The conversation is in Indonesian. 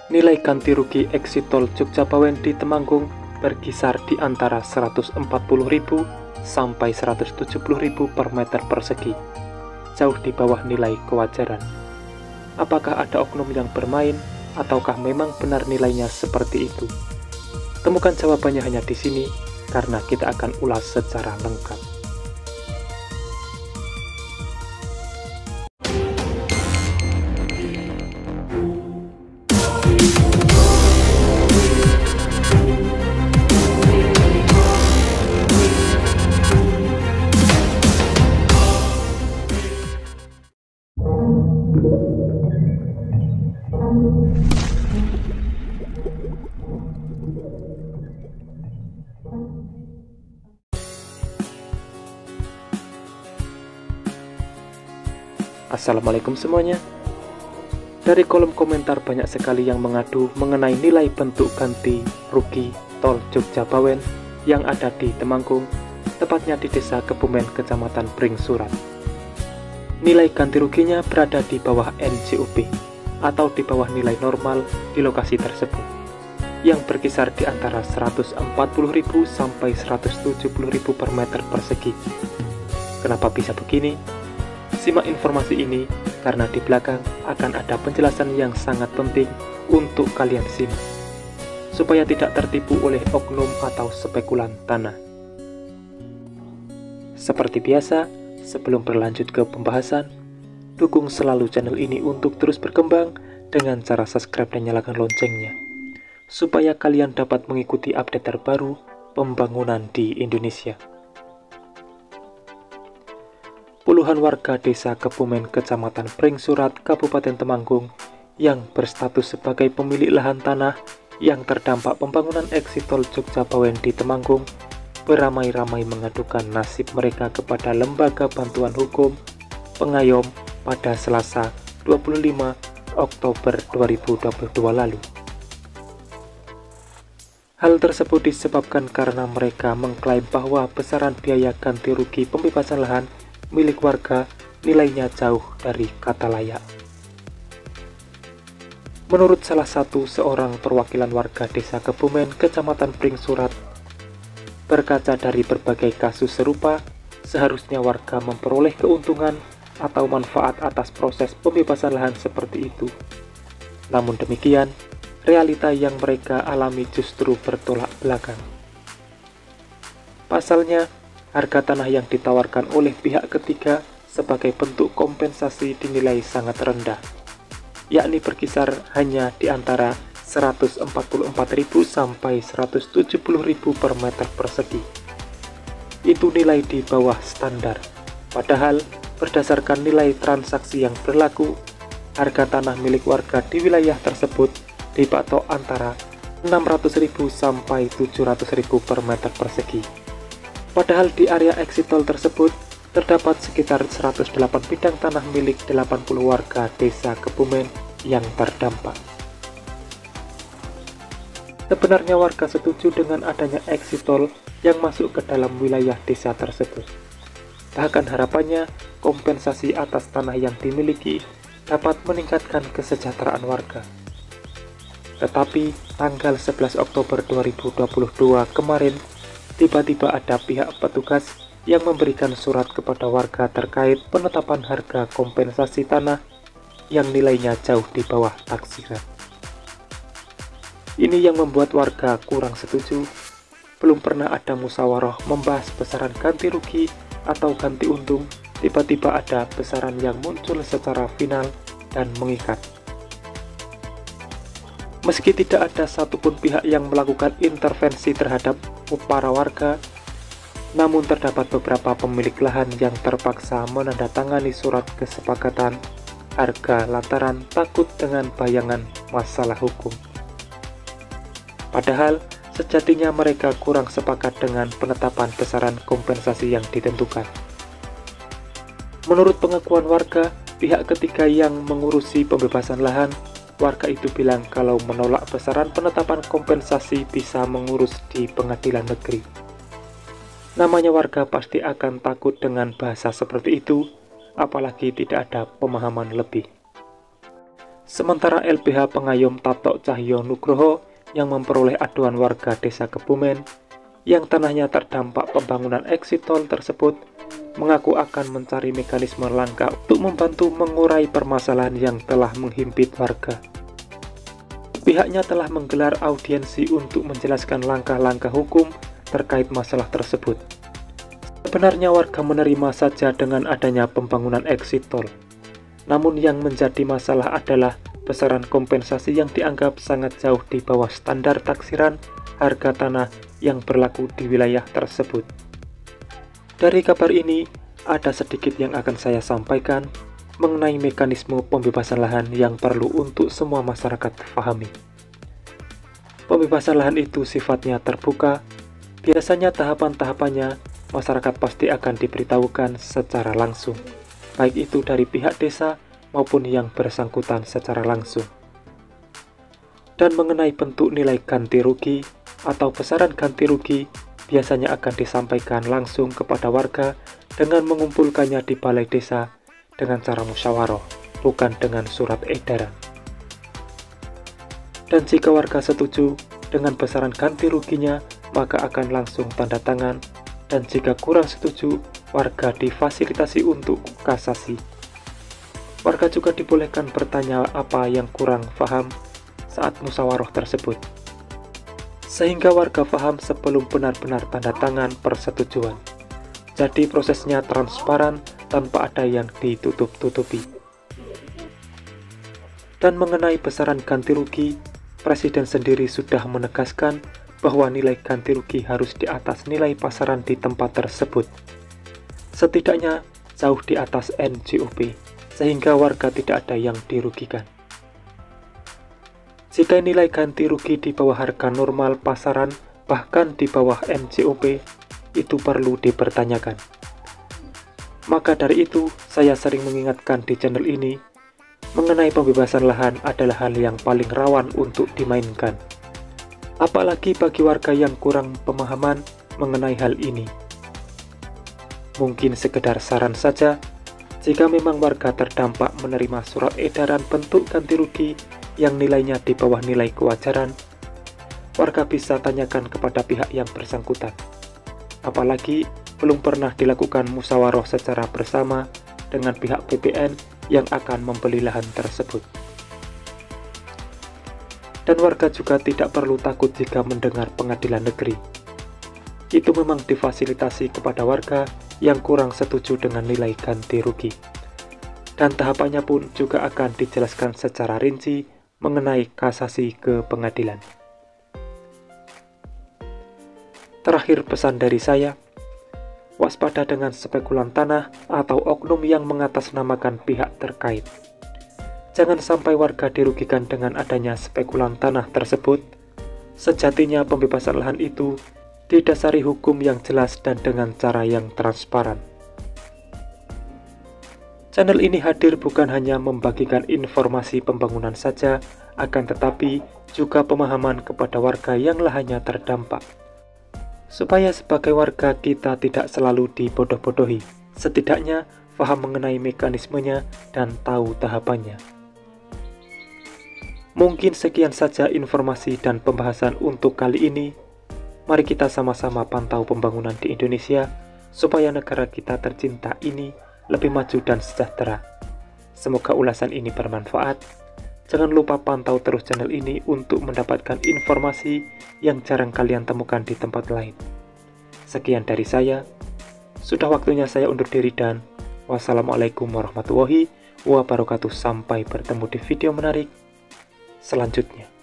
Nilai ganti rugi exit tol Jogja Bawen di Temanggung berkisar di antara 140.000 sampai 170.000 per meter persegi, jauh di bawah nilai kewajaran. Apakah ada oknum yang bermain, ataukah memang benar nilainya seperti itu? Temukan jawabannya hanya di sini, karena kita akan ulas secara lengkap. Assalamualaikum semuanya. Dari kolom komentar banyak sekali yang mengadu mengenai nilai bentuk ganti rugi tol Jogja Bawen yang ada di Temanggung, tepatnya di Desa Kebumen, Kecamatan Pringsurat. Nilai ganti ruginya berada di bawah NJOP atau di bawah nilai normal di lokasi tersebut, yang berkisar di antara 140.000 sampai 170.000 per meter persegi. Kenapa bisa begini? Simak informasi ini karena di belakang akan ada penjelasan yang sangat penting untuk kalian simak, supaya tidak tertipu oleh oknum atau spekulan tanah. Seperti biasa, sebelum berlanjut ke pembahasan, dukung selalu channel ini untuk terus berkembang dengan cara subscribe dan nyalakan loncengnya, supaya kalian dapat mengikuti update terbaru pembangunan di Indonesia. Puluhan warga Desa Kebumen, Kecamatan Pringsurat, Kabupaten Temanggung yang berstatus sebagai pemilik lahan tanah yang terdampak pembangunan exit tol Jogja Bawen di Temanggung beramai-ramai mengadukan nasib mereka kepada Lembaga Bantuan Hukum Pengayom pada Selasa 25 Oktober 2022 lalu. Hal tersebut disebabkan karena mereka mengklaim bahwa besaran biaya ganti rugi pembebasan lahan milik warga nilainya jauh dari kata layak. Menurut salah satu seorang perwakilan warga Desa Kebumen, Kecamatan Pringsurat, berkaca dari berbagai kasus serupa, seharusnya warga memperoleh keuntungan atau manfaat atas proses pembebasan lahan seperti itu. Namun demikian, realita yang mereka alami justru bertolak belakang. Pasalnya, harga tanah yang ditawarkan oleh pihak ketiga sebagai bentuk kompensasi dinilai sangat rendah, yakni berkisar hanya di antara 144.000 sampai 170.000 per meter persegi. Itu nilai di bawah standar, padahal berdasarkan nilai transaksi yang berlaku, harga tanah milik warga di wilayah tersebut dipatok antara 600.000 sampai 700.000 per meter persegi. Padahal di area exit tol tersebut terdapat sekitar 108 bidang tanah milik 80 warga Desa Kebumen yang terdampak. Sebenarnya warga setuju dengan adanya exit tol yang masuk ke dalam wilayah desa tersebut. Bahkan harapannya kompensasi atas tanah yang dimiliki dapat meningkatkan kesejahteraan warga. Tetapi tanggal 11 Oktober 2022 kemarin, tiba-tiba ada pihak petugas yang memberikan surat kepada warga terkait penetapan harga kompensasi tanah yang nilainya jauh di bawah taksiran. Ini yang membuat warga kurang setuju. Belum pernah ada musyawarah membahas besaran ganti rugi atau ganti untung, tiba-tiba ada besaran yang muncul secara final dan mengikat. Meski tidak ada satupun pihak yang melakukan intervensi terhadap para warga, namun terdapat beberapa pemilik lahan yang terpaksa menandatangani surat kesepakatan harga lantaran takut dengan bayangan masalah hukum. Padahal sejatinya mereka kurang sepakat dengan penetapan besaran kompensasi yang ditentukan. Menurut pengakuan warga, pihak ketiga yang mengurusi pembebasan lahan, warga itu bilang kalau menolak besaran penetapan kompensasi bisa mengurus di pengadilan negeri. Namanya warga pasti akan takut dengan bahasa seperti itu, apalagi tidak ada pemahaman lebih. Sementara LBH Pengayom Tatok Cahyo Nugroho yang memperoleh aduan warga desa Kebumen yang tanahnya terdampak pembangunan exit tol tersebut mengaku akan mencari mekanisme langkah untuk membantu mengurai permasalahan yang telah menghimpit warga. Pihaknya telah menggelar audiensi untuk menjelaskan langkah-langkah hukum terkait masalah tersebut. Sebenarnya warga menerima saja dengan adanya pembangunan exit tol. Namun yang menjadi masalah adalah besaran kompensasi yang dianggap sangat jauh di bawah standar taksiran harga tanah yang berlaku di wilayah tersebut. Dari kabar ini, ada sedikit yang akan saya sampaikan mengenai mekanisme pembebasan lahan yang perlu untuk semua masyarakat pahami. Pembebasan lahan itu sifatnya terbuka. Biasanya tahapan-tahapannya masyarakat pasti akan diberitahukan secara langsung, baik itu dari pihak desa maupun yang bersangkutan secara langsung. Dan mengenai bentuk nilai ganti rugi atau besaran ganti rugi biasanya akan disampaikan langsung kepada warga dengan mengumpulkannya di balai desa dengan cara musyawarah, bukan dengan surat edaran. Dan jika warga setuju dengan besaran ganti ruginya, maka akan langsung tanda tangan, dan jika kurang setuju, warga difasilitasi untuk kasasi. Warga juga dibolehkan bertanya apa yang kurang paham saat musyawarah tersebut, sehingga warga paham sebelum benar-benar tanda tangan persetujuan. Jadi prosesnya transparan tanpa ada yang ditutup-tutupi. Dan mengenai besaran ganti rugi, Presiden sendiri sudah menegaskan bahwa nilai ganti rugi harus di atas nilai pasaran di tempat tersebut, setidaknya jauh di atas NJOP, sehingga warga tidak ada yang dirugikan. Jika nilai ganti rugi di bawah harga normal pasaran, bahkan di bawah NJOP, itu perlu dipertanyakan. Maka dari itu, saya sering mengingatkan di channel ini, mengenai pembebasan lahan adalah hal yang paling rawan untuk dimainkan. Apalagi bagi warga yang kurang pemahaman mengenai hal ini. Mungkin sekedar saran saja, jika memang warga terdampak menerima surat edaran bentuk ganti rugi yang nilainya di bawah nilai kewajaran, warga bisa tanyakan kepada pihak yang bersangkutan. Apalagi belum pernah dilakukan musyawarah secara bersama dengan pihak BPN yang akan membeli lahan tersebut. Dan warga juga tidak perlu takut jika mendengar pengadilan negeri. Itu memang difasilitasi kepada warga yang kurang setuju dengan nilai ganti rugi. Dan tahapannya pun juga akan dijelaskan secara rinci mengenai kasasi ke pengadilan. Terakhir pesan dari saya, waspada dengan spekulan tanah atau oknum yang mengatasnamakan pihak terkait. Jangan sampai warga dirugikan dengan adanya spekulan tanah tersebut. Sejatinya pembebasan lahan itu didasari hukum yang jelas dan dengan cara yang transparan. Channel ini hadir bukan hanya membagikan informasi pembangunan saja, akan tetapi juga pemahaman kepada warga yang lahannya terdampak. Supaya sebagai warga kita tidak selalu dibodoh-bodohi, setidaknya paham mengenai mekanismenya dan tahu tahapannya. Mungkin sekian saja informasi dan pembahasan untuk kali ini. Mari kita sama-sama pantau pembangunan di Indonesia, supaya negara kita tercinta ini lebih maju dan sejahtera. Semoga ulasan ini bermanfaat. Jangan lupa pantau terus channel ini untuk mendapatkan informasi yang jarang kalian temukan di tempat lain. Sekian dari saya. Sudah waktunya saya undur diri dan wassalamualaikum warahmatullahi wabarakatuh. Sampai bertemu di video menarik selanjutnya.